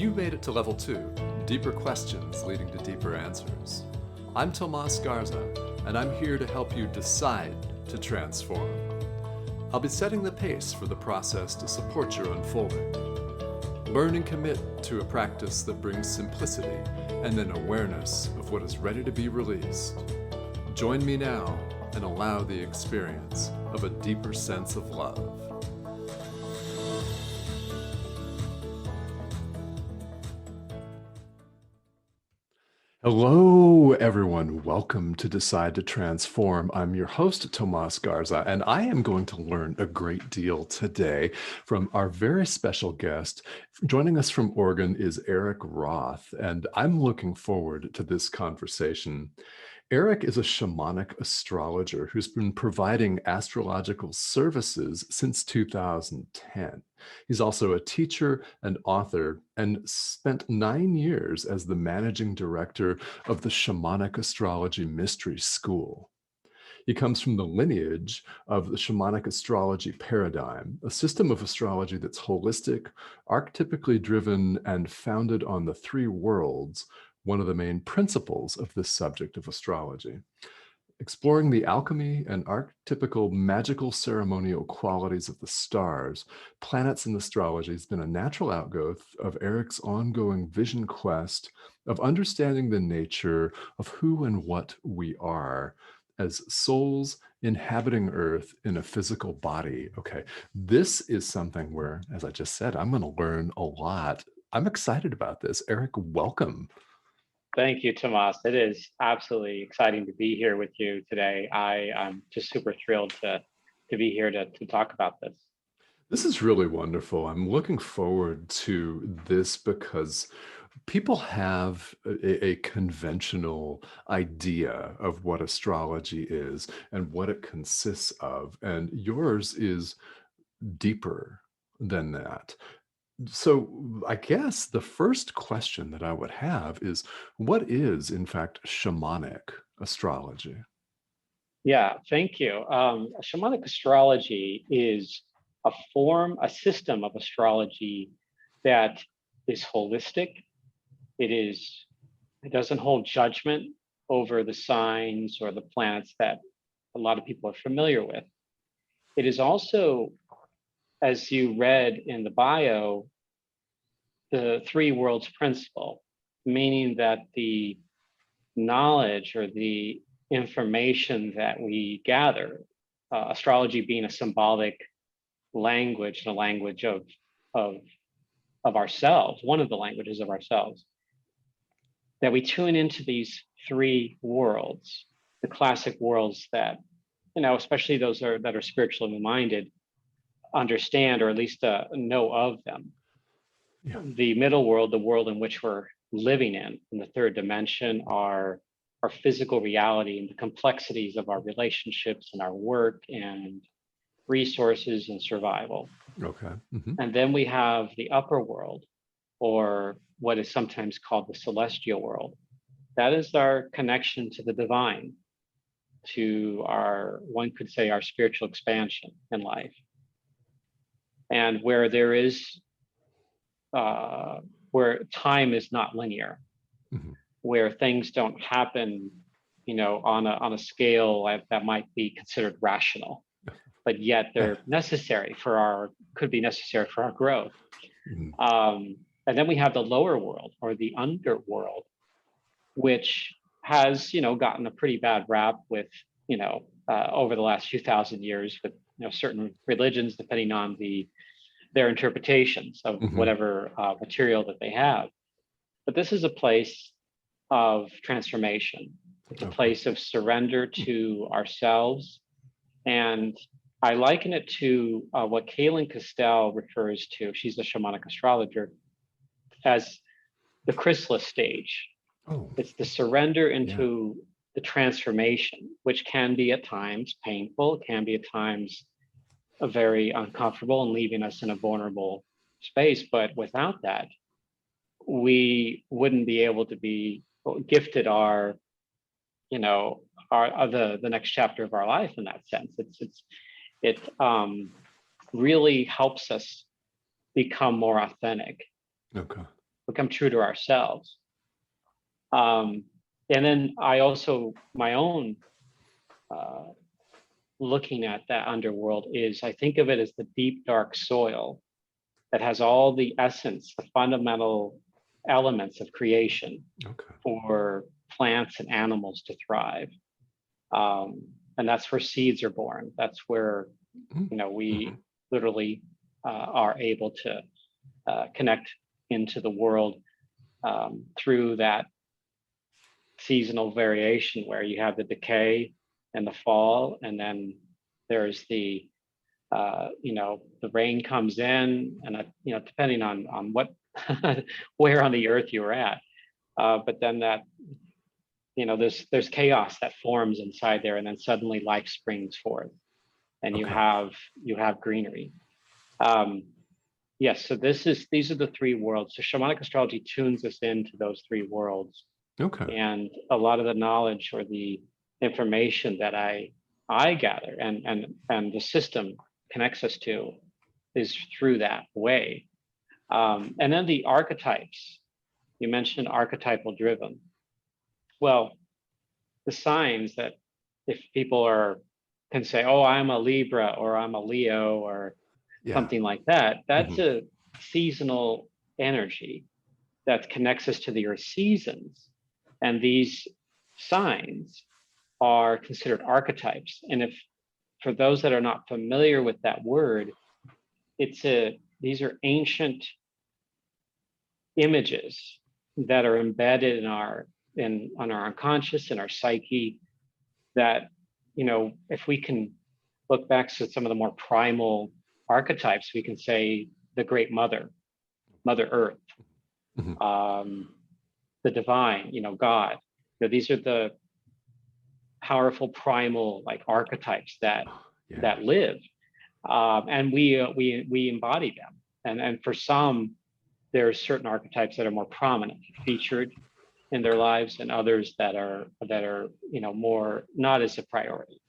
You made it to level 2, deeper questions leading to deeper answers. I'm Tomas Garza, and I'm here to help you decide to transform. I'll be setting the pace for the process to support your unfolding. Learn and commit to a practice that brings simplicity and an awareness of what is ready to be released. Join me now and allow the experience of a deeper sense of love. Hello, everyone. Welcome to Decide to Transform. I'm your host, Tomas Garza, and I am going to learn a great deal today from our very special guest. Joining us from Oregon is Erik Roth, and I'm looking forward to this conversation. Erik is a shamanic astrologer who's been providing astrological services since 2010. He's also a teacher and author and spent 9 years as the managing director of the Shamanic Astrology Mystery School. He comes from the lineage of the Shamanic Astrology paradigm, a system of astrology that's holistic, archetypically driven, and founded on the three worlds, one of the main principles of this subject of astrology. Exploring the alchemy and archetypical magical ceremonial qualities of the stars, planets, and astrology has been a natural outgrowth of Erik's ongoing vision quest of understanding the nature of who and what we are as souls inhabiting Earth in a physical body. Okay, this is something where, as I just said, I'm going to learn a lot. I'm excited about this. Erik, welcome. Thank you, Tomas. It is absolutely exciting to be here with you today. I'm just super thrilled to be here to talk about this. This is really wonderful. I'm looking forward to this because people have a conventional idea of what astrology is and what it consists of, and yours is deeper than that. So I guess the first question that I would have is, what is, in fact, shamanic astrology? Yeah, thank you. Shamanic astrology is a system of astrology that is holistic. It doesn't hold judgment over the signs or the planets that a lot of people are familiar with. It is also, as you read in the bio, the three worlds principle, meaning that the knowledge or the information that we gather, astrology being a symbolic language and a language of ourselves, one of the languages of ourselves, that we tune into these three worlds, the classic worlds that, especially those that are spiritually minded, understand or at least know of them. Yeah. The middle world, the world in which we're living in the third dimension, are our physical reality and the complexities of our relationships and our work and resources and survival. Okay. Mm-hmm. And then we have the upper world, or what is sometimes called the celestial world. That is our connection to the divine, to one could say, our spiritual expansion in life. And where there is, where time is not linear, mm-hmm. where things don't happen, on a scale that might be considered rational, but yet they're necessary could be necessary for our growth. Mm-hmm. And then we have the lower world, or the underworld, which has, gotten a pretty bad rap with, over the last few thousand years with, certain religions, depending on their interpretations of mm-hmm. whatever material that they have. But this is a place of transformation. It's a place of surrender to ourselves. And I liken it to what Kaylin Castell refers to, she's a shamanic astrologer, as the chrysalis stage. Oh. It's the surrender into the transformation, which can be at times painful, can be at times very uncomfortable and leaving us in a vulnerable space. But without that, we wouldn't be able to be gifted the next chapter of our life in that sense. It really helps us become more authentic. Okay. become true to ourselves. And then I also, my own looking at that underworld is, I think of it as the deep, dark soil that has all the essence, the fundamental elements of creation for plants and animals to thrive. And that's where seeds are born. That's where, we literally are able to connect into the world through that seasonal variation where you have the decay and the fall, and then there's the the rain comes in, and depending on what where on the earth you're at, but then that there's chaos that forms inside there, and then suddenly life springs forth, and you have greenery. Yes, so these are the three worlds. So shamanic astrology tunes us into those three worlds. And a lot of the knowledge or the information that I gather and the system connects us to is through that way. And then the archetypes, you mentioned archetypal driven. Well, the signs that if people can say, oh, I'm a Libra or I'm a Leo or something like that, that's a seasonal energy that connects us to the earth seasons. And these signs are considered archetypes. And for those that are not familiar with that word, these are ancient images that are embedded on our unconscious and our psyche, that if we can look back to some of the more primal archetypes, we can say the great mother earth, the divine, God. These are the powerful primal archetypes that live, and we embody them. And for some, there are certain archetypes that are more prominent, featured in their lives, and others that are more not as a priority.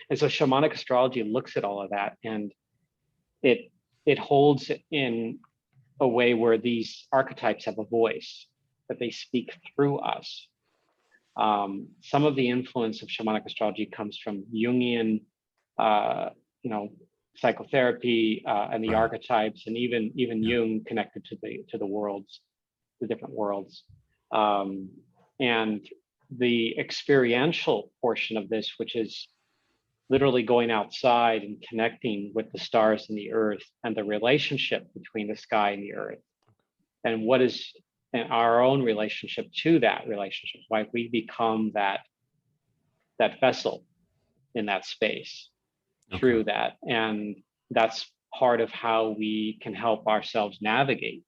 And so shamanic astrology looks at all of that, and it holds in a way where these archetypes have a voice, that they speak through us. Some of the influence of shamanic astrology comes from Jungian, psychotherapy, and the archetypes, and even Jung connected to the worlds, the different worlds. And the experiential portion of this, which is literally going outside and connecting with the stars and the earth, and the relationship between the sky and the earth, and what is our own relationship to that relationship, why we become that vessel in that space through that. And that's part of how we can help ourselves navigate,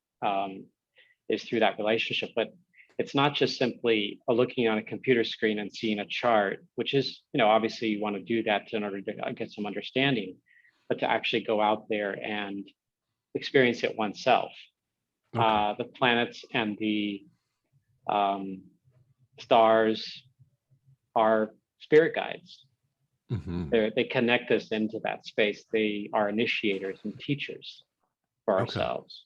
is through that relationship. But it's not just simply looking on a computer screen and seeing a chart, which is, obviously you want to do that in order to get some understanding, but to actually go out there and experience it oneself. The planets and the stars are spirit guides. They connect us into that space. They are initiators and teachers for ourselves.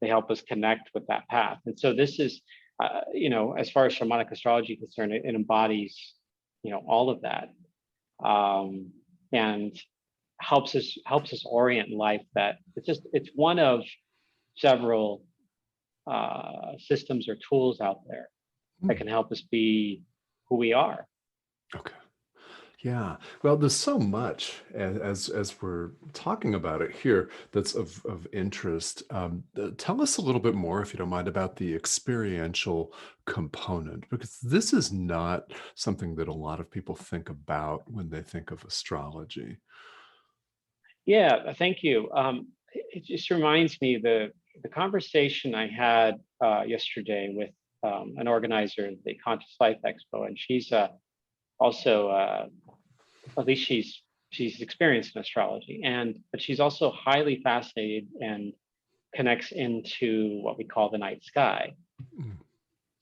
They help us connect with that path. And so this is, as far as shamanic astrology is concerned, it embodies, all of that, and helps us orient life. That it's one of several systems or tools out there that can help us be who we are. Yeah. Well, there's so much as we're talking about it here that's of interest. Tell us a little bit more, if you don't mind, about the experiential component, because this is not something that a lot of people think about when they think of astrology. Yeah, thank you. It just reminds me the conversation I had yesterday with an organizer of the Conscious Life Expo, and she's also at least she's experienced in astrology, but she's also highly fascinated and connects into what we call the night sky.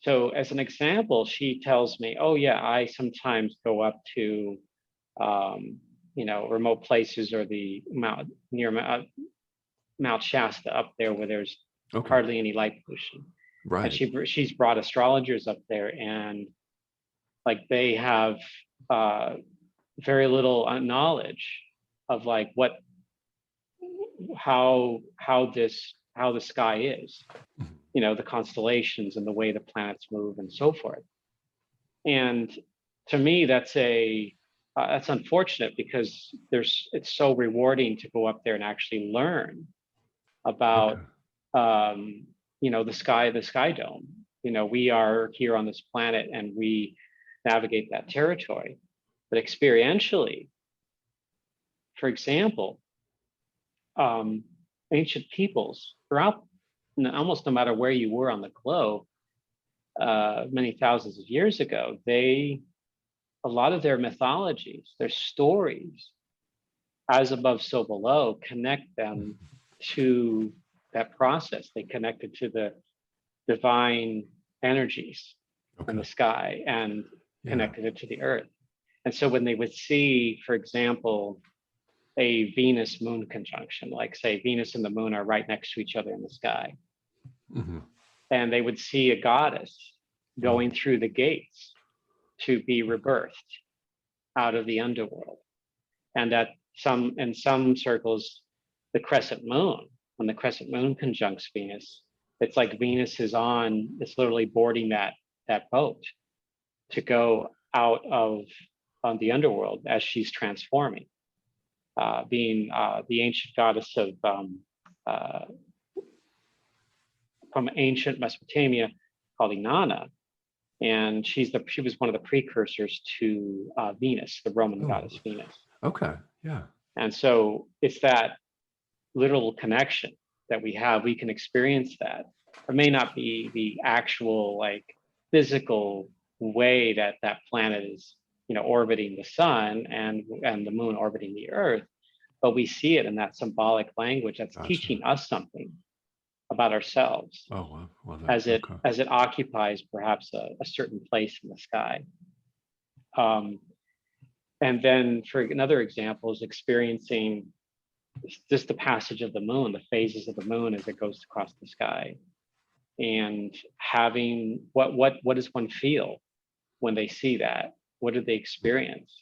So as an example, she tells me, oh yeah, I sometimes go up to remote places or the Mount Shasta up there where there's Okay. hardly any light pollution. And Right. she's brought astrologers up there, and like they have very little knowledge of like what how the sky is, Mhm. you know, the constellations and the way the planets move and so forth. And to me, that's unfortunate, because it's so rewarding to go up there and actually learn Okay. about you know, the sky dome. You know, we are here on this planet and we navigate that territory, but experientially, for example, um, ancient peoples throughout, almost no matter where you were on the globe, many thousands of years ago, a lot of their mythologies, their stories, as above, so below, connect them Mhm. to that process. They connected to the divine energies in Okay. the sky and Yeah. connected it to the earth. And so when they would see, for example, a Venus moon conjunction, like say Venus and the moon are right next to each other in the sky, Hmm. and they would see a goddess Oh. going through the gates to be rebirthed out of the underworld. And that in some circles, the crescent moon, when the crescent moon conjuncts Venus, it's like Venus it's literally boarding that boat to go out of on the underworld as she's transforming, being the ancient goddess of uh, from ancient Mesopotamia called Inanna, and she was one of the precursors to Venus, the Roman Oh. goddess Venus. Okay. Yeah. And so it's that literal connection that we have. We can experience that. It may not be the actual like physical way that that planet is, you know, orbiting the sun and the moon orbiting the earth, but we see it in that symbolic language that's Gotcha. teaching us something about ourselves, Oh, wow. Love that. Okay. as it occupies perhaps a certain place in the sky. Um, and then for another example is experiencing just the passage of the moon, the phases of the moon as it goes across the sky, and having what does one feel when they see that? What did they experience?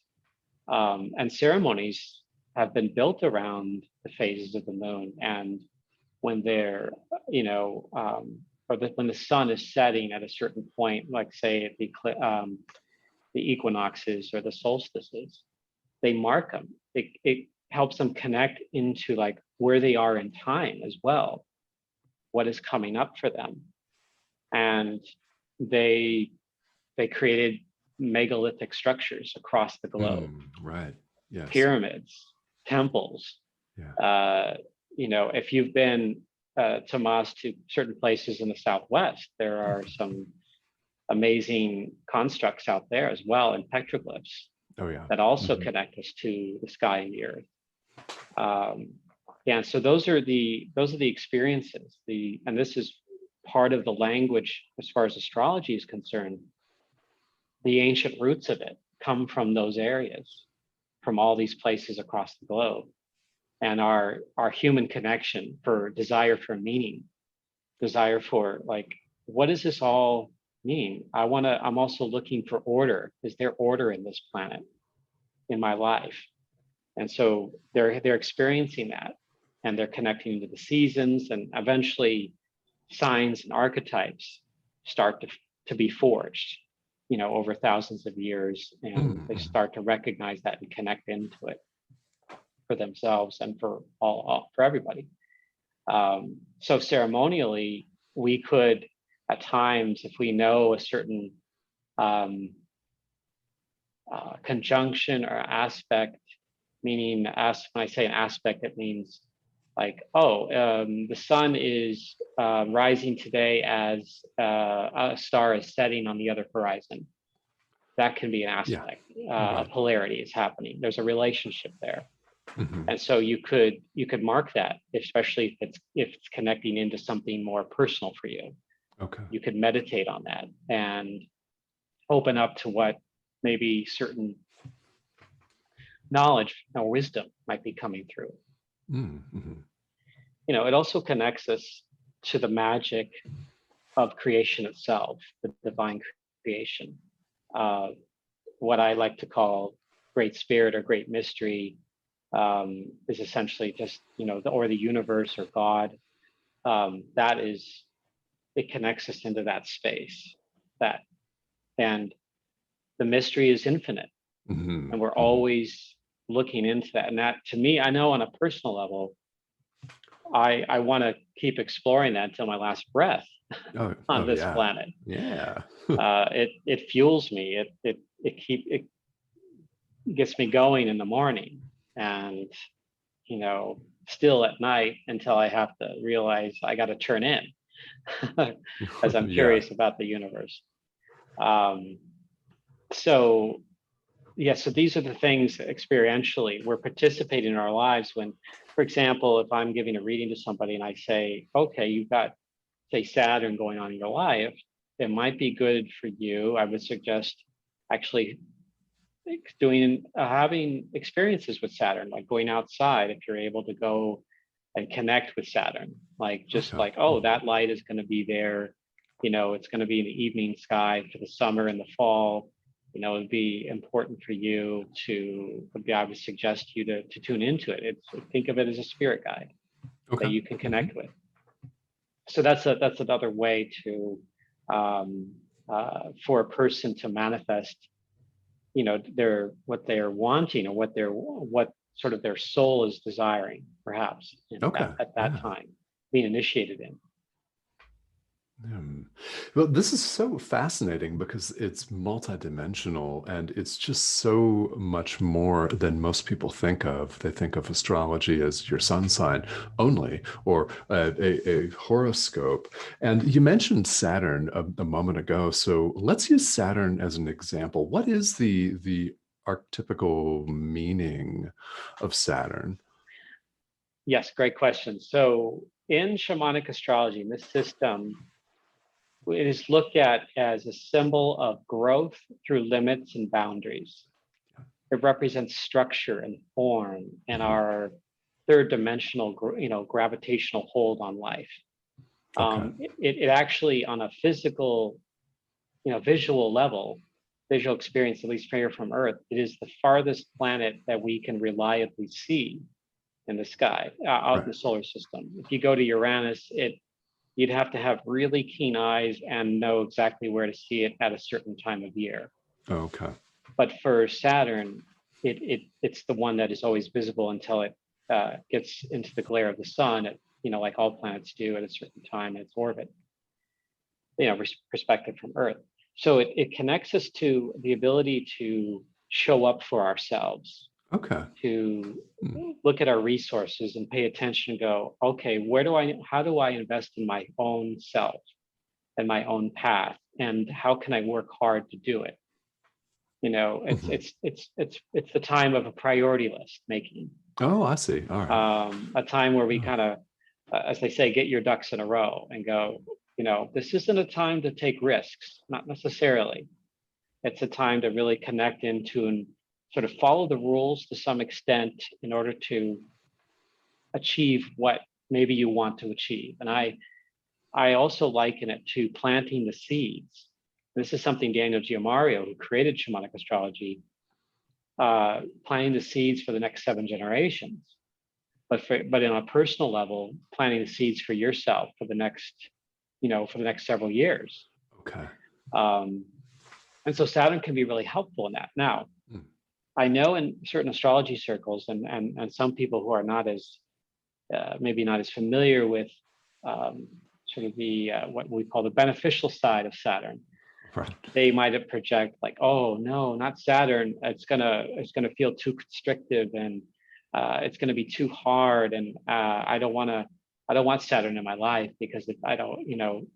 And ceremonies have been built around the phases of the moon, and when they're, you know, when the sun is setting at a certain point, like say at the equinoxes or the solstices, they mark them. It helps them connect into like where they are in time as well, what is coming up for them. And they they created megalithic structures across the globe, Right. Yes. pyramids, temples. Yeah. Uh, you know, if you've been Tomas, to certain places in the Southwest, there are some amazing constructs out there as well, and petroglyphs Oh, yeah. that also Hmm. connect us to the sky and the earth. Yeah, so those are the experiences. And this is part of the language as far as astrology is concerned. The ancient roots of it come from those areas, from all these places across the globe, and our human connection for desire for meaning, desire for like, what does this all mean? I'm also looking for order. Is there order in this planet, in my life? And so they're experiencing that, and they're connecting to the seasons, and eventually signs and archetypes start to be forged, you know, over thousands of years, and they Hmm. start to recognize that and connect into it for themselves and for for everybody. So ceremonially, we could at times, if we know a certain um, conjunction or aspect, meaning when I say an aspect, it means like, oh, the sun is rising today as a star is setting on the other horizon. That can be an Yeah. aspect. A Right. polarity is happening. There's a relationship there. Hmm. And so you could mark that, especially if it's connecting into something more personal for you. Okay. You could meditate on that and open up to what maybe certain knowledge or wisdom might be coming through. Mm-hmm. it also connects us to the magic of creation itself, the divine creation. Uh, what I like to call great spirit or great mystery is essentially just, or the universe or God. That is, it connects us into that space. That and the mystery is infinite, Hmm. and we're Hmm. always looking into that. And that, to me, I know on a personal level, I want to keep exploring that until my last breath Oh, on oh this yeah. planet. Yeah. It fuels me. It gets me going in the morning, and still at night until I have to realize I got to turn in, as I'm Yeah. curious about the universe. Um, so yeah, so these are the things experientially we're participating in our lives when, for example, if I'm giving a reading to somebody and I say, okay, you've got, say, Saturn going on in your life, it might be good for you. I would suggest actually doing having experiences with Saturn, like going outside if you're able to go and connect with Saturn, like just Okay. like, oh, that light is going to be there, it's going to be in the evening sky for the summer and the fall. It'd be important for you to, I would suggest you to tune into it. Think of it as a spirit guide that Okay. you can Hmm. connect with. So that's another way to um, for a person to manifest, their what they're wanting, or what sort of their soul is desiring, perhaps Okay. at that Yeah. time, being initiated in. Hmm. Well, this is so fascinating because it's multidimensional and it's just so much more than most people think of. They think of astrology as your sun sign only, or a horoscope. And you mentioned Saturn a moment ago, so let's use Saturn as an example. What is the archetypical meaning of Saturn? Yes, great question. So in shamanic astrology, in this system, it is looked at as a symbol of growth through limits and boundaries. It represents structure and form and Mhm. our third dimensional, gravitational hold on life. Okay. It actually, on a physical, visual level, visual experience, at least here from Earth, it is the farthest planet that we can reliably see in the sky, out in Right. the solar system. If you go to Uranus, you'd have to have really keen eyes and know exactly where to see it at a certain time of year. Okay. But for Saturn, it's the one that is always visible until it gets into the glare of the sun, like all planets do at a certain time in its orbit, perspective from Earth. So it connects us to the ability to show up for ourselves, Okay. to Hmm. look at our resources and pay attention and go, okay, how do I invest in my own self and my own path? And how can I work hard to do it? It's Mhm. it's it's it's it's the time of a priority list making, Oh, I see. All right. a time where we Oh, kind of, as they say, get your ducks in a row and go, this isn't a time to take risks, not necessarily. It's a time to really connect into and sort of follow the rules to some extent in order to achieve what maybe you want to achieve. And I also liken it to planting the seeds. This is something Daniel Giamario, who created shamanic astrology, planting the seeds for the next 7 generations. But on a personal level, planting the seeds for yourself for the next several years. okay. Um, and so Saturn can be really helpful in that. Now, Mm. I know in certain astrology circles, and some people who are not as maybe not as familiar with sort of the what we call the beneficial side of Saturn, Right. they might have project like, oh no, not Saturn. It's gonna feel too constrictive, and it's gonna be too hard, and I don't want Saturn in my life because I don't,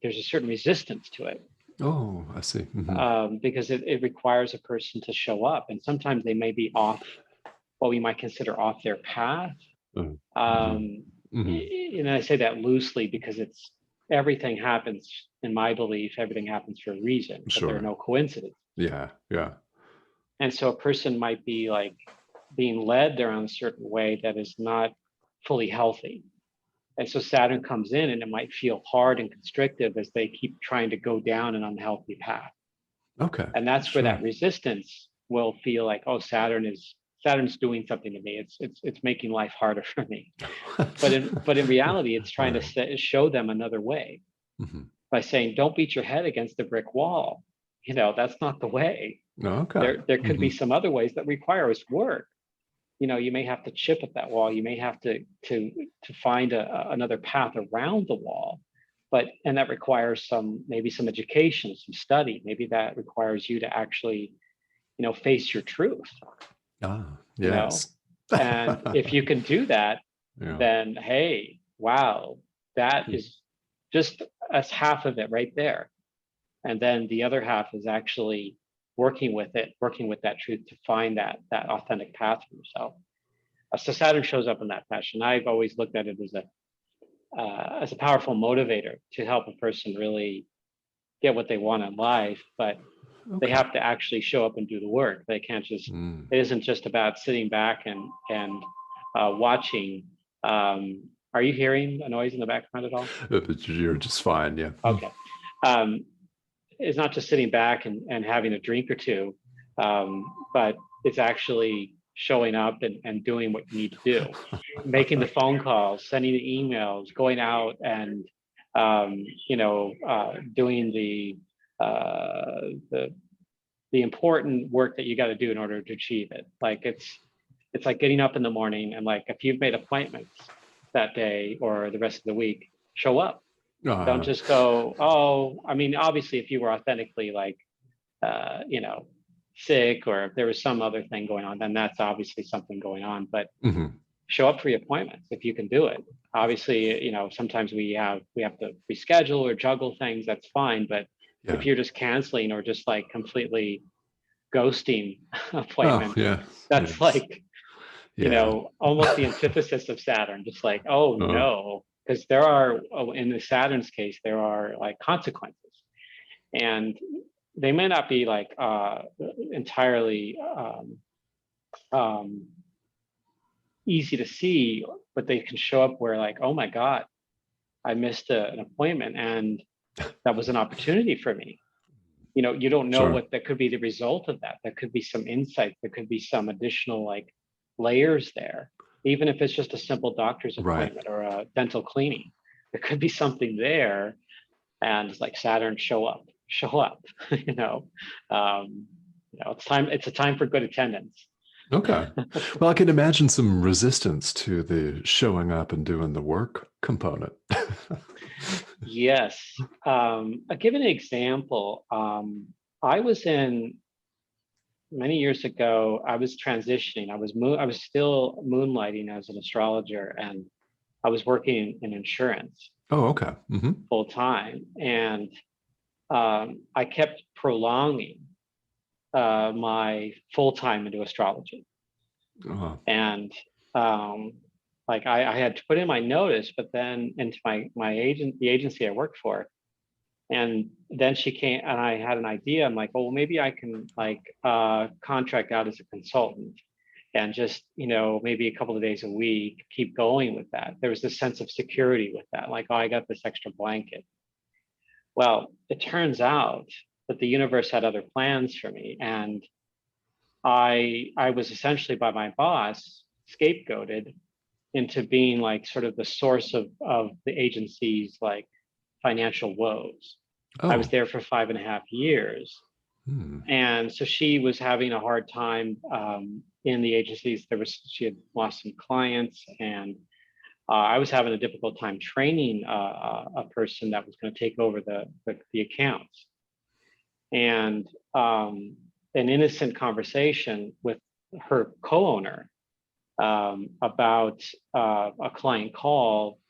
there's a certain resistance to it, Oh, I see. Hmm. because it requires a person to show up, and sometimes they may be off what we might consider off their path. Hmm. Um, Hmm. and I say that loosely because everything happens, in my belief, everything happens for a reason, that there are Sure. no coincidences. Yeah. Yeah. And so a person might be like being led there in a certain way that is not fully healthy. And so Saturn comes in and it might feel hard and constrictive as they keep trying to go down an unhealthy path. Okay. And that's where Sure. that resistance will feel like, oh, Saturn's doing something to me. It's making life harder for me. But in reality, it's trying to show them another way by saying, don't beat your head against the brick wall. That's not the way. Okay. There could be some other ways that require us work. You may have to chip at that wall. You may have to find another path around the wall, and that requires maybe some education, some study. Maybe that requires you to actually, face your truth. Yes. And if you can do that, Yeah. then hey, wow, that is just as half of it right there. And then the other half is actually working with that truth to find that authentic path for yourself. So Saturn shows up in that fashion. I've always looked at it as a powerful motivator to help a person really get what they want in life, but they have to actually show up and do the work. They can't just. It isn't just about sitting back and watching. Are you hearing a noise in the background at all? You're just fine. Yeah. Okay. It's not just sitting back and having a drink or two, but it's actually showing up and doing what you need to do, making the phone calls, sending the emails, going out and doing the important work that you got to do in order to achieve it. Like it's like getting up in the morning and like if you've made appointments that day or the rest of the week, show up. Don't just go, oh, I mean, obviously, if you were authentically like, sick or if there was some other thing going on, then that's obviously something going on. But show up for your appointments if you can do it. Obviously, sometimes we have to reschedule or juggle things. That's fine. But if you're just canceling or just like completely ghosting appointments, that's like, almost the antithesis of Saturn. Just like, oh no. Because there are, in the Saturn's case, there are like consequences, and they may not be like entirely easy to see, but they can show up where like, oh my God, I missed an appointment, and that was an opportunity for me. You don't know what that could be the result of that. There could be some insight. There could be some additional like layers there. Even if it's just a simple doctor's appointment or a dental cleaning, there could be something there. And it's like Saturn, show up. It's a time for good attendance. Okay. Well, I can imagine some resistance to the showing up and doing the work component. Yes. I'll give an example. I was many years ago, I was transitioning. I was still moonlighting as an astrologer, and I was working in insurance. Oh, okay. Full time, and I kept prolonging my full time into astrology, and like I had to put in my notice, but then into the agency I worked for. And then she came and I had an idea. I'm like, well, maybe I can like contract out as a consultant and just, maybe a couple of days a week, keep going with that. There was this sense of security with that. Like, oh, I got this extra blanket. Well, it turns out that the universe had other plans for me. And I was essentially by my boss scapegoated into being like sort of the source of the agency's like financial woes. I was there for 5.5 years. And so she was having a hard time in the agencies. She had lost some clients, and I was having a difficult time training a person that was going to take over the accounts. And an innocent conversation with her co-owner about a client call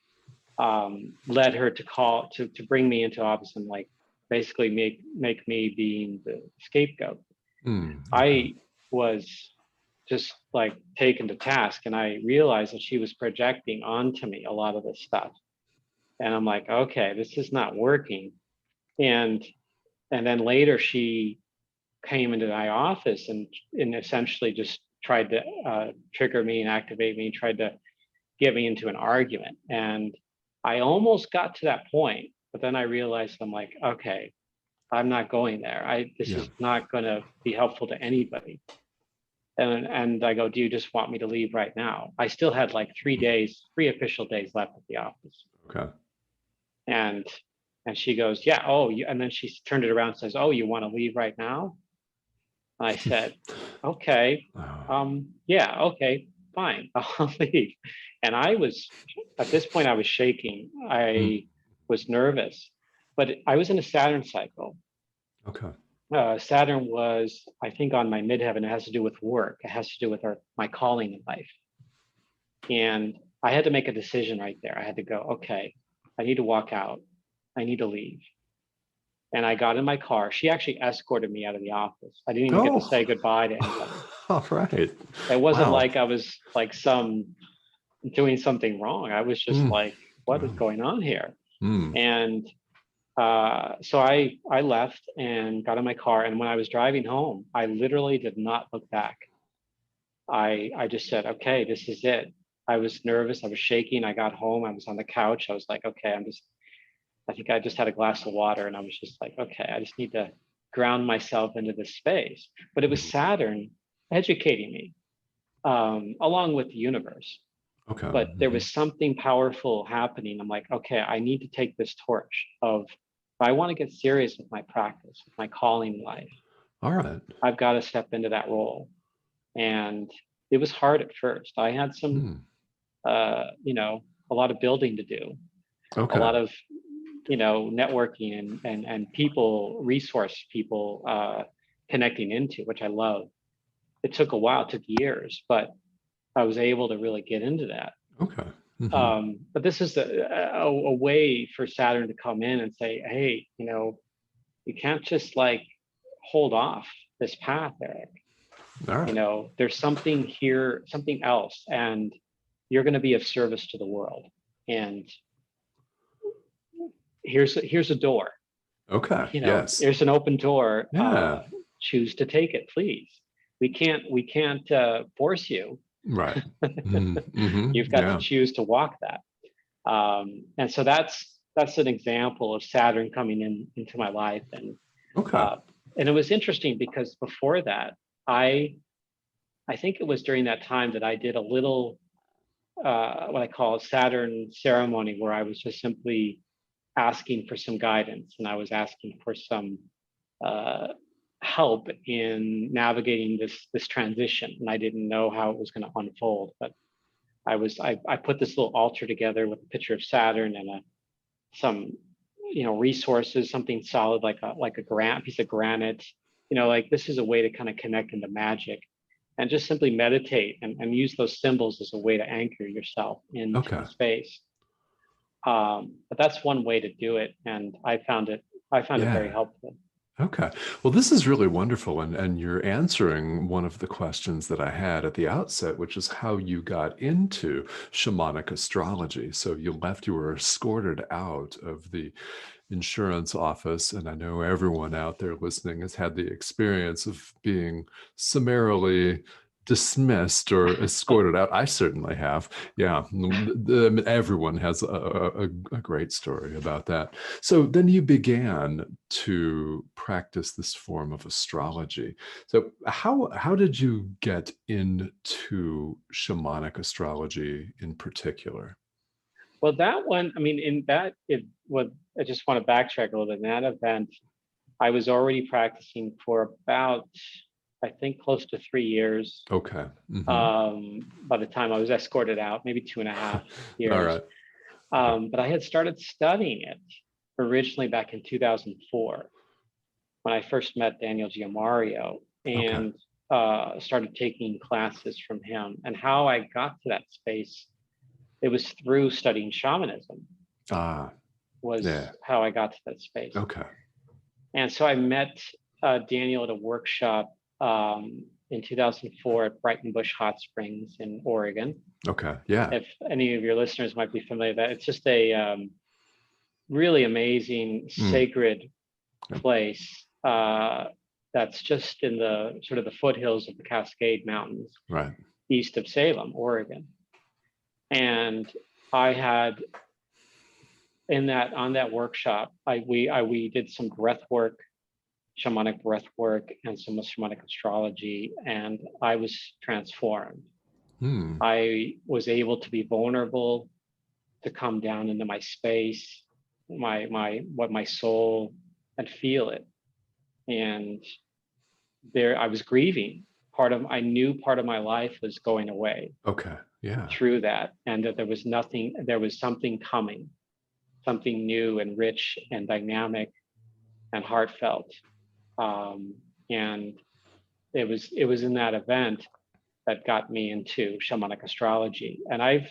led her to bring me into office and like basically make me being the scapegoat. I was just like taken to task, and I realized that she was projecting onto me a lot of this stuff. And I'm like, okay, this is not working. And then later she came into my office and essentially just tried to trigger me and activate me, tried to get me into an argument. And I almost got to that point, but then I realized I'm like, okay, I'm not going there. This Yeah. is not going to be helpful to anybody. And I go, do you just want me to leave right now? I still had like 3 official days left at the office. Okay. And she goes, yeah, oh, and then she turned it around and says, oh, you want to leave right now? I said, okay, yeah, okay, fine, I'll leave. And at this point, I was shaking. I was nervous, but I was in a Saturn cycle. Okay. Saturn was, I think, on my midheaven. It has to do with work. It has to do with my calling in life. And I had to make a decision right there. I had to go, okay, I need to walk out. I need to leave. And I got in my car. She actually escorted me out of the office. I didn't even get to say goodbye to anybody. All right. It wasn't Wow. like I was like doing something wrong. I was just like, what is going on here? And so I left and got in my car. And when I was driving home, I literally did not look back. I just said, okay, this is it. I was nervous. I was shaking. I got home. I was on the couch. I was like, okay, I think I just had a glass of water and I was just like, okay, I just need to ground myself into this space. But it was Saturn educating me along with the universe. Okay. But there was something powerful happening. I'm like, okay, I need to take this torch of, if I want to get serious with my practice, with my calling in life. All right. I've got to step into that role. And it was hard at first. I had some, a lot of building to do, okay. a lot of, networking and resource people connecting into, which I love. It took a while, it took years, but I was able to really get into that. Okay. But this is a way for Saturn to come in and say, hey, you can't just like hold off this path, Erik. All right. There's something here, something else, and you're going to be of service to the world. And here's a door. Okay. Yes. There's an open door. Yeah. Choose to take it, please. We can't force you. Right. You've got to choose to walk that. And so that's an example of Saturn coming into my life. And and it was interesting because before that, I think it was during that time that I did a little what I call a Saturn ceremony, where I was just simply asking for some guidance, and I was asking for some help in navigating this transition. And I didn't know how it was going to unfold, but I put this little altar together with a picture of Saturn and some resources, something solid like a piece of granite. Like this is a way to kind of connect into magic, and just simply meditate and use those symbols as a way to anchor yourself into the space. But that's one way to do it, and I found it very helpful. Okay. Well, this is really wonderful. And you're answering one of the questions that I had at the outset, which is how you got into shamanic astrology. So you were escorted out of the insurance office. And I know everyone out there listening has had the experience of being summarily dismissed or escorted out. I certainly have. Yeah. Everyone has a great story about that. So then you began to practice this form of astrology. So how did you get into shamanic astrology in particular? Well, that one, I mean, I just want to backtrack a little bit. In that event, I was already practicing for about, I think, close to 3 years. Okay. By the time I was escorted out, maybe 2.5 years. All right. But I had started studying it originally back in 2004 when I first met Daniel Giamario and started taking classes from him. And how I got to that space, it was through studying shamanism. Was how I got to that space. Okay. And so I met Daniel at a workshop in 2004 at Brighton Bush Hot Springs in Oregon. Okay. Yeah. If any of your listeners might be familiar with that, it's just a really amazing, sacred place that's just in the sort of the foothills of the Cascade Mountains, right east of Salem, Oregon. And I had on that workshop, we did some breath work, shamanic breath work, and some shamanic astrology, and I was transformed. Hmm. I was able to be vulnerable, to come down into my space, my soul, and feel it. And there, I was grieving. I knew part of my life was going away Okay. Yeah. through that, and that there was something coming, something new and rich and dynamic and heartfelt. And it was in that event that got me into shamanic astrology. And I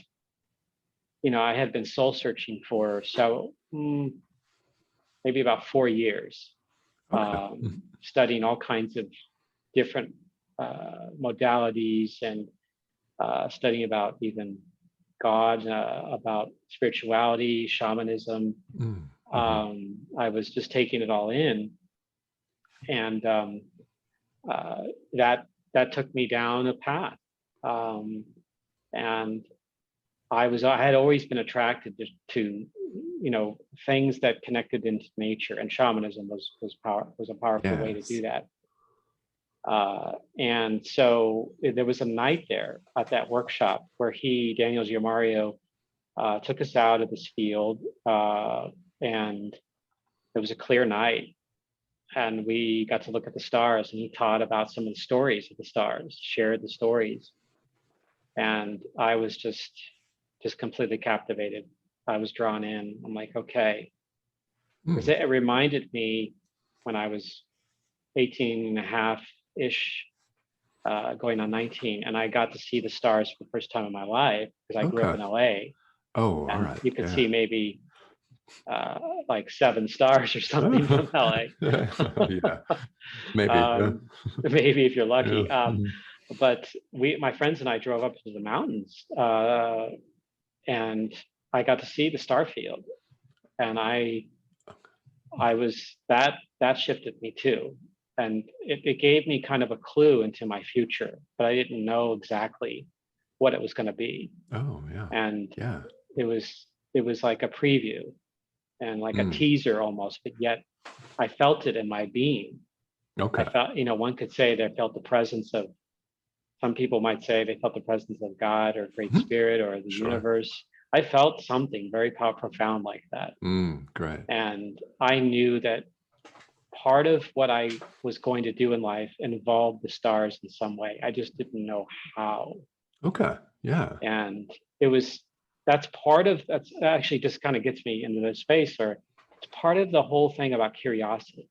had been soul searching for maybe about 4 years, Okay. Mhm. studying all kinds of different modalities, and studying about even God, about spirituality, shamanism. Mm. Mhm. I was just taking it all in, and uh, that took me down a path. Um, and I had always been attracted to things that connected into nature, and shamanism was a powerful way to do Yes. that. And so there was a night there at that workshop where Daniel Giamario, took us out of this field, and it was a clear night, and we got to look at the stars, and he taught about some of the stories of the stars, shared the stories, and I was just completely captivated. I was drawn in. I'm like, okay, because Mm. it reminded me when I was 18 and a half ish, going on 19, and I got to see the stars for the first time in my life because I grew up Okay. in LA, Oh, all and right. you could Yeah. see maybe like 7 stars or something from LA. Yeah. Maybe. Yeah. um, Maybe if you're Yeah. lucky. Mhm. But my friends and I drove up to the mountains, and I got to see the star field, and I was that shifted me too, and it gave me kind of a clue into my future, but I didn't know exactly what it was going to be, Oh, yeah. and Yeah. it was like a preview and like a Mm. teaser almost, but yet I felt it in my being. I Okay. felt, one could say they felt the presence of, some people might say they felt the presence of God or Great Mhm. Spirit or the Sure. universe. I felt something very profound like that. Mm. Great. And I knew that part of what I was going to do in life involved the stars in some way. I just didn't know how. Okay. Yeah. And that's actually just kind of gets me into this space, or it's part of the whole thing about curiosity,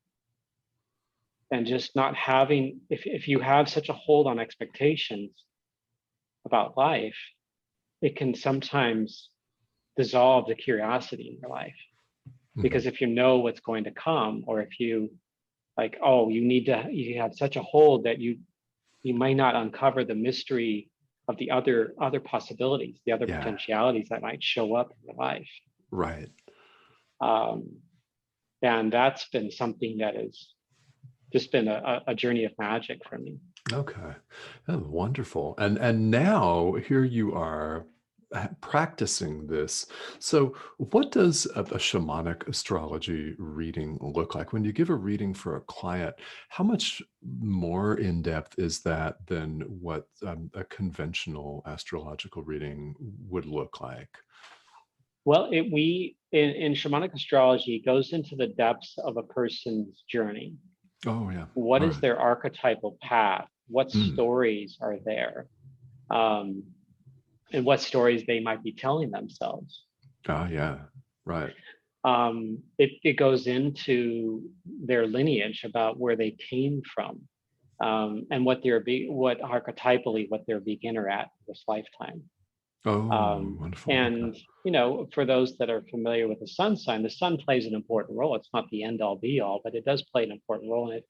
and just not having, if you have such a hold on expectations about life, it can sometimes dissolve the curiosity in your life. Mhm. Because if you know what's going to come, or if you like, oh, you have such a hold that you might not uncover the mystery of the other possibilities, the other Yeah. potentialities that might show up in your life. Right. Um, and that's been something that has just been a journey of magic for me. Okay. Oh, wonderful. And now here you are practicing this. So what does a shamanic astrology reading look like? When you give a reading for a client, how much more in depth is that than what a conventional astrological reading would look like? Well, in shamanic astrology, it goes into the depths of a person's journey. Oh, yeah. What All is right. their archetypal path? What Mm. stories are there? Um, and what stories they might be telling themselves. Oh, yeah. Right. It goes into their lineage, about where they came from, and what archetypally what their beginner at this lifetime. Oh, wonderful. Okay. And for those that are familiar with the sun sign, the sun plays an important role. It's not the end all be all, but it does play an important role in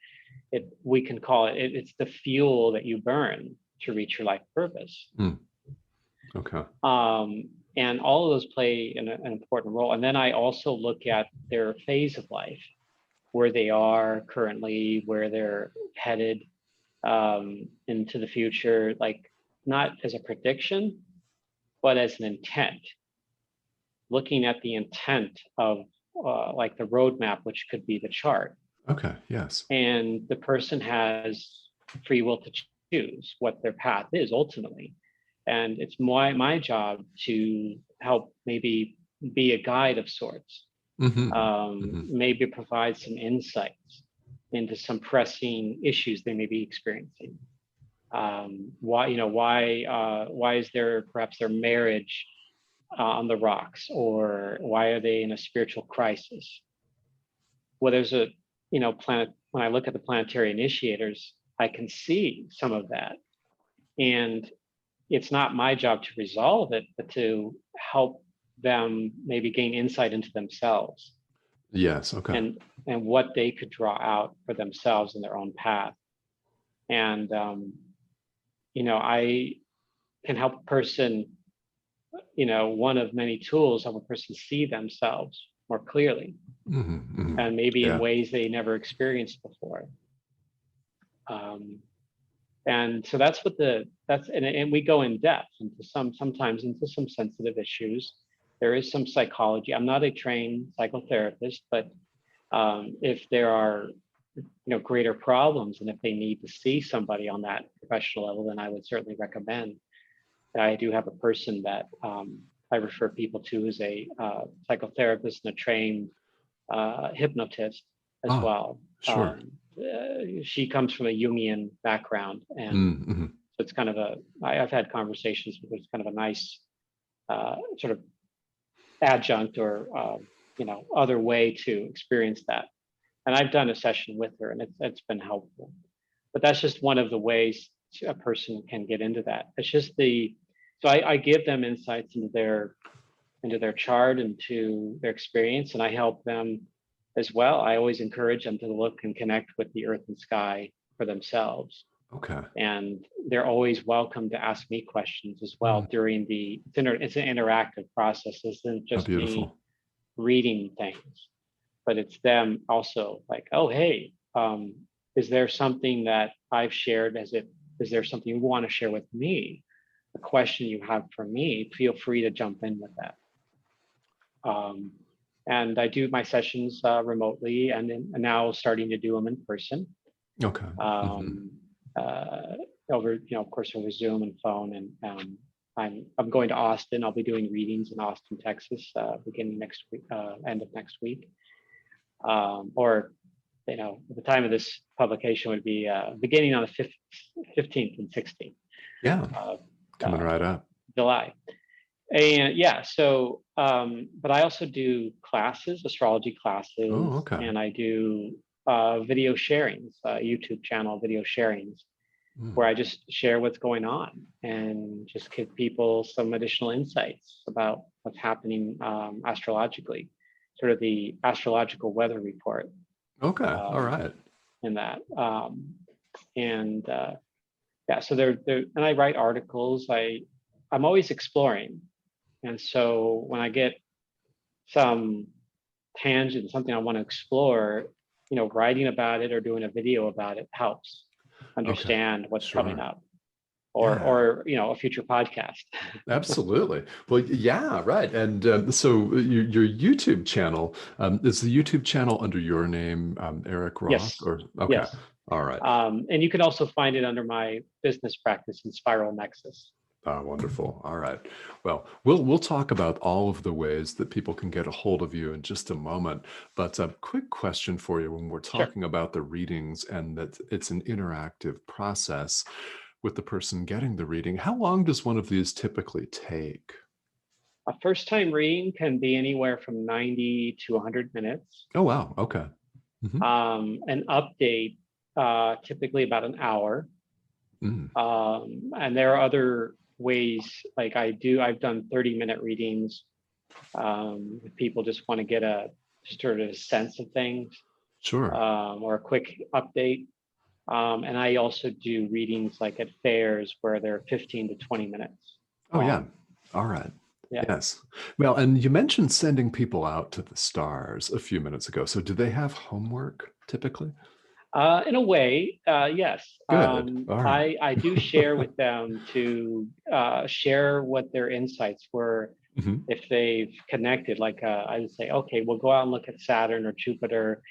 it. We can call it's the fuel that you burn to reach your life purpose. Mm. Okay. And all of those play an important role. And then I also look at their phase of life, where they are currently, where they're headed, into the future, like not as a prediction, but as an intent. looking at the intent of like the roadmap, which could be the chart. Okay. Yes. And the person has free will to choose what their path is ultimately. And it's my job to help maybe be a guide of sorts, maybe provide some insights into some pressing issues they may be experiencing. Why is there perhaps their marriage on the rocks, or why are they in a spiritual crisis? Well, there's a planet. When I look at the planetary initiators, I can see some of that, and it's not my job to resolve it, but to help them maybe gain insight into themselves. Yes. Okay. And what they could draw out for themselves in their own path. And I can help a person, one of many tools, help a person see themselves more clearly, and maybe in ways they never experienced before. And so and we go in depth into sometimes into some sensitive issues. There is some psychology. I'm not a trained psychotherapist, but if there are greater problems, and if they need to see somebody on that professional level, then I would certainly recommend. I do have a person that I refer people to as a psychotherapist and a trained hypnotist as well. Sure. She comes from a Jungian background, and so it's kind of I've had conversations with her. It's kind of a nice sort of adjunct or other way to experience that. And I've done a session with her, and it's been helpful. But that's just one of the ways a person can get into that. It's just so I give them insights into their chart and to their experience, and I help them as well. I always encourage them to look and connect with the earth and sky for themselves. Okay. And they're always welcome to ask me questions as well during it's an interactive process. It isn't just me reading things, but it's them also like, oh, hey, is there something that I've shared? Is there something you want to share with me? A question you have for me, feel free to jump in with that. And I do my sessions remotely, and now starting to do them in person. Okay. Over, of course, over Zoom and phone. And I'm going to Austin. I'll be doing readings in Austin, Texas, beginning next week, end of next week. Or, at the time of this publication would be beginning on the 15th and 16th. Yeah, coming right up. July. And so, but I also do classes, astrology classes. Oh, okay. And I do video sharings, YouTube channel video sharings, where I just share what's going on and just give people some additional insights about what's happening astrologically, sort of the astrological weather report. Okay, all right. In that, so and I write articles. I'm always exploring, and so when I get some tangent, something I want to explore, writing about it or doing a video about it helps understand what's coming up, or a future podcast. Absolutely. Well, yeah, right. And so your YouTube channel, is the YouTube channel under your name, Erik Roth? Yes. Or okay. Yes. All right. And you can also find it under my business practice in Spiral Nexus. Oh, wonderful. All right. Well, we'll talk about all of the ways that people can get a hold of you in just a moment. But a quick question for you when we're talking about the readings and that it's an interactive process with the person getting the reading. How long does one of these typically take? A first-time reading can be anywhere from 90 to 100 minutes. Oh, wow. Okay. An update, typically about an hour. And there are other ways, like I've done 30-minute readings. If people just want to get a sort of a sense of things. Sure. Or a quick update. And I also do readings like at fairs where they're 15 to 20 minutes. Oh, yeah. All right. Yeah. Yes. Well, and you mentioned sending people out to the stars a few minutes ago. So do they have homework typically? In a way, yes. Good. All right. I do share with them to share what their insights were Mhm. if they've connected. Like I would say, okay, we'll go out and look at Saturn or Jupiter,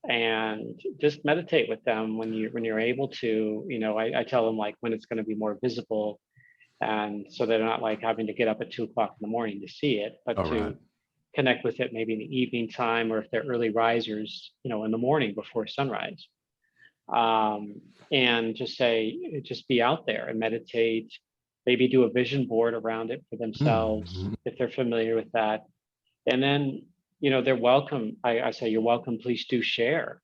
and just meditate with them when you're able to. You know, I tell them like when it's going to be more visible, and so they're not like having to get up at 2 o'clock in the morning to see it, but All right. to connect with it maybe in the evening time, or if they're early risers, you know, in the morning before sunrise, and just say, just be out there and meditate, maybe do a vision board around it for themselves Mhm. if they're familiar with that. And then, you know, they're welcome. I say, you're welcome. Please do share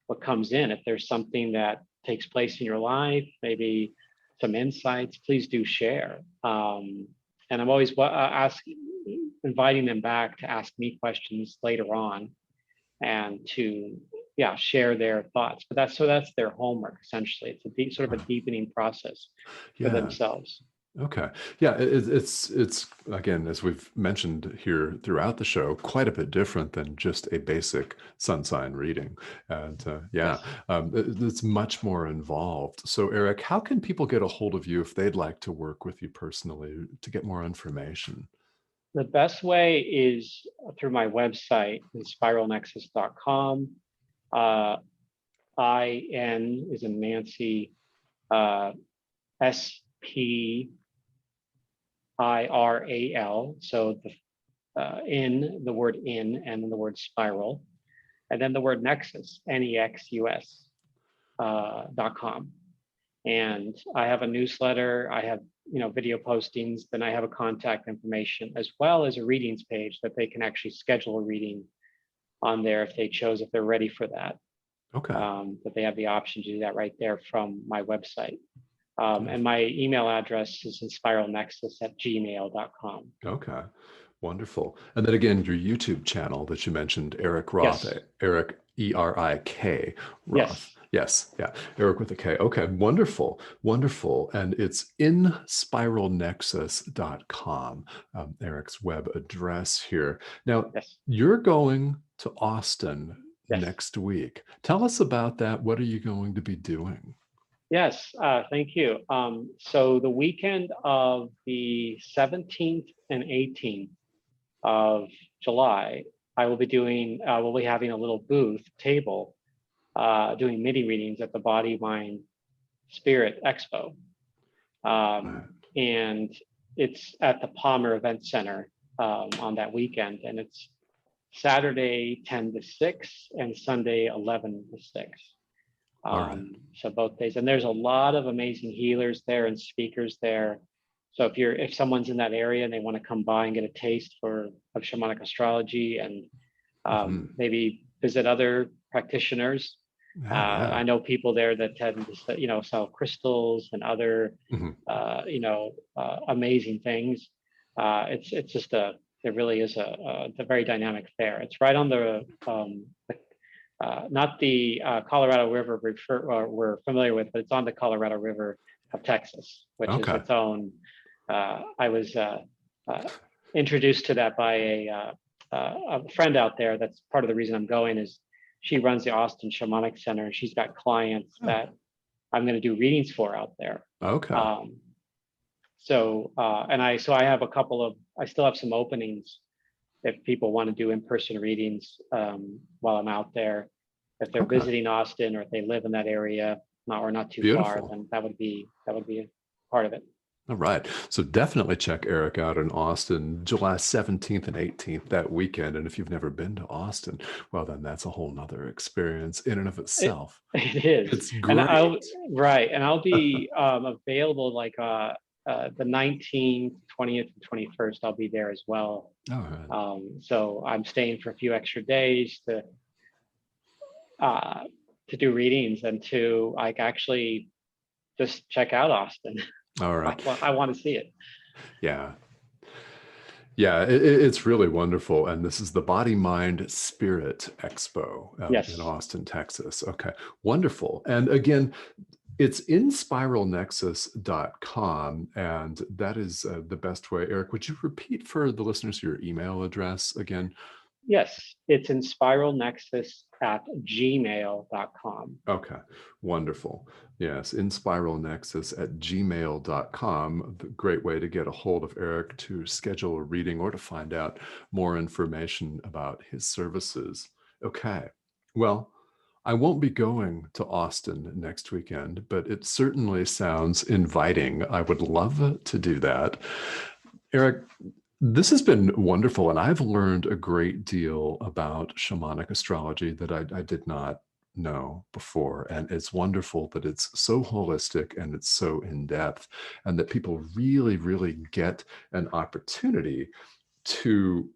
what comes in. If there's something that takes place in your life, maybe some insights, please do share. And I'm always inviting them back to ask me questions later on, and to share their thoughts. But that's their homework essentially. It's a sort of a deepening process for Yeah. themselves. Okay. Yeah, it's again, as we've mentioned here throughout the show, quite a bit different than just a basic sun sign reading. And Yes. it's much more involved. So, Erik, how can people get a hold of you if they'd like to work with you personally to get more information? The best way is through my website, spiralnexus.com. Uh, IN is in Nancy, uh, SPIRAL. So in the word in, and then the word spiral, and then the word nexus, NEXUS, .com. And I have a newsletter. I have, you know, video postings. Then I have a contact information, as well as a readings page that they can actually schedule a reading on there if they chose, if they're ready for that. Okay. But they have the option to do that right there from my website. And Beautiful. my email address is inspiralnexus@gmail.com. Okay. Wonderful. And then again, your YouTube channel that you mentioned, Erik Roth, Yes, Erik Erik Roth. yes, Yes, yeah, Erik with a K. Okay, wonderful, wonderful. And it's inspiralnexus.com, Erik's web address here. Now, yes, you're going to Austin yes. next week. Tell us about that. What are you going to be doing? Yes, thank you. So the weekend of the 17th and 18th of July, we'll be having a little booth table, doing MIDI readings at the Body, Mind, Spirit Expo. Right. And it's at the Palmer Event Center on that weekend. And it's Saturday 10 to 6 and Sunday 11 to 6. All right. So both days. And there's a lot of amazing healers there and speakers there. So if someone's in that area and they want to come by and get a taste of shamanic astrology, and Mhm. maybe visit other practitioners. Yeah, yeah. I know people there that tend to, you know, sell crystals and other, Mhm. amazing things. It's just it really is a very dynamic fair. It's right on not the Colorado River we're familiar with, but it's on the Colorado River of Texas, which is Okay. its own. I was uh, introduced to that by a friend out there. That's part of the reason I'm going, is she runs the Austin Shamanic Center, and she's got clients Oh, that I'm going to do readings for out there. okay. Um, I have I still have some openings if people want to do in-person readings while I'm out there. If they're Okay. visiting Austin, or if they live in that area, or not too far, Beautiful. then that would be part of it. All right. So definitely check Erik out in Austin, July 17th and 18th, that weekend. And if you've never been to Austin, well, then that's a whole nother experience in and of It, itself. it is, It's and great. I'll be available like the 19th, 20th, and 21st. I'll be there as well. All right. So I'm staying for a few extra days uh, to do readings, and to like actually just check out Austin. All right. I want to see it. Yeah. Yeah, it's really wonderful. And this is the Body, Mind, Spirit Expo in Yes, Austin, Texas. Okay, wonderful. And again, it's inspiralnexus.com, and that is the best way. Erik, would you repeat for the listeners your email address again? Yes, it's in spiralnexus@gmail.com. Okay, wonderful. Yes, inspiralnexus@gmail.com. Great way to get a hold of Erik to schedule a reading or to find out more information about his services. Okay, well, I won't be going to Austin next weekend, but it certainly sounds inviting. I would love to do that. Erik, this has been wonderful, and I've learned a great deal about shamanic astrology that I did not know before. And it's wonderful that it's so holistic and it's so in depth, and that people really, really get an opportunity to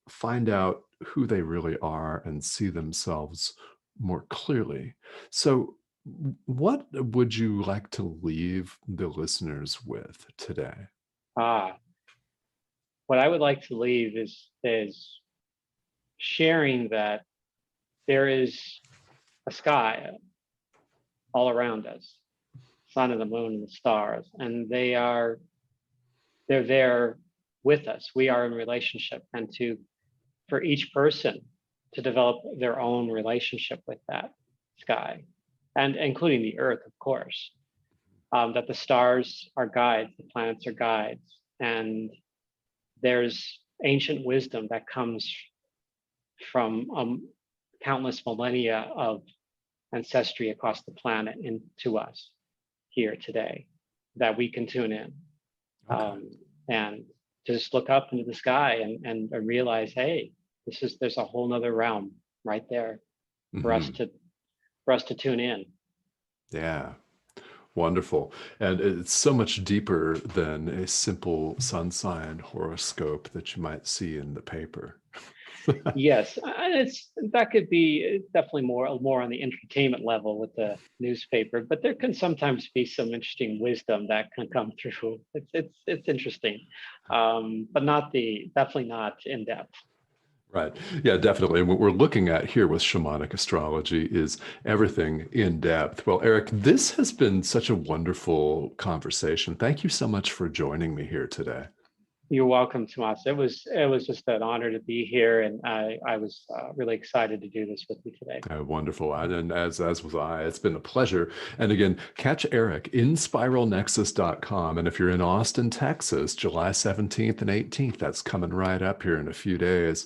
find out who they really are and see themselves more clearly. So, what would you like to leave the listeners with today? Ah, what I would like to leave is sharing that there is a sky all around us, sun and the moon and the stars, and they're there with us. We are in relationship, and for each person to develop their own relationship with that sky, and including the earth, of course. That the stars are guides, the planets are guides, and there's ancient wisdom that comes from countless millennia of ancestry across the planet into us here today that we can tune in. Okay. And just look up into the sky and realize, hey, there's a whole nother realm right there for us to tune in. Yeah. Wonderful. And it's so much deeper than a simple sun sign horoscope that you might see in the paper. Yes, and that could be definitely more on the entertainment level with the newspaper, but there can sometimes be some interesting wisdom that can come through. It's interesting, but definitely not in depth. Right. Yeah, definitely. And what we're looking at here with shamanic astrology is everything in depth. Well, Erik, this has been such a wonderful conversation. Thank you so much for joining me here today. You're welcome, Tomas. It was just an honor to be here, and I was really excited to do this with you today. Wonderful. And as was I. It's been a pleasure. And again, catch Erik in spiralnexus.com. And if you're in Austin, Texas, July 17th and 18th, that's coming right up here in a few days.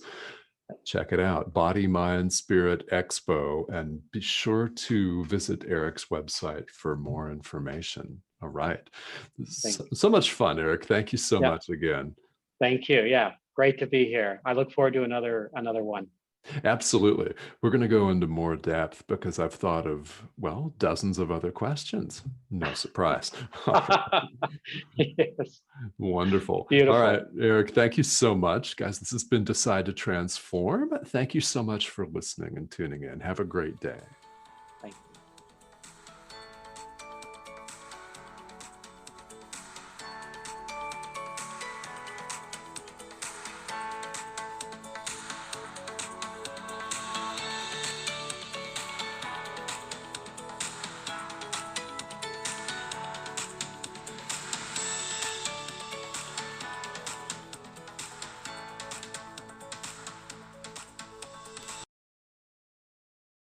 Check it out, Body, Mind, Spirit Expo, and be sure to visit Erik's website for more information. All right. So much fun, Erik. Thank you so much again. Thank you. Yeah, great to be here. I look forward to another one. Absolutely. We're going to go into more depth because I've thought of, well, dozens of other questions. No surprise. Yes. Wonderful. Beautiful. All right, Erik, thank you so much. Guys, this has been Decide to Transform. Thank you so much for listening and tuning in. Have a great day.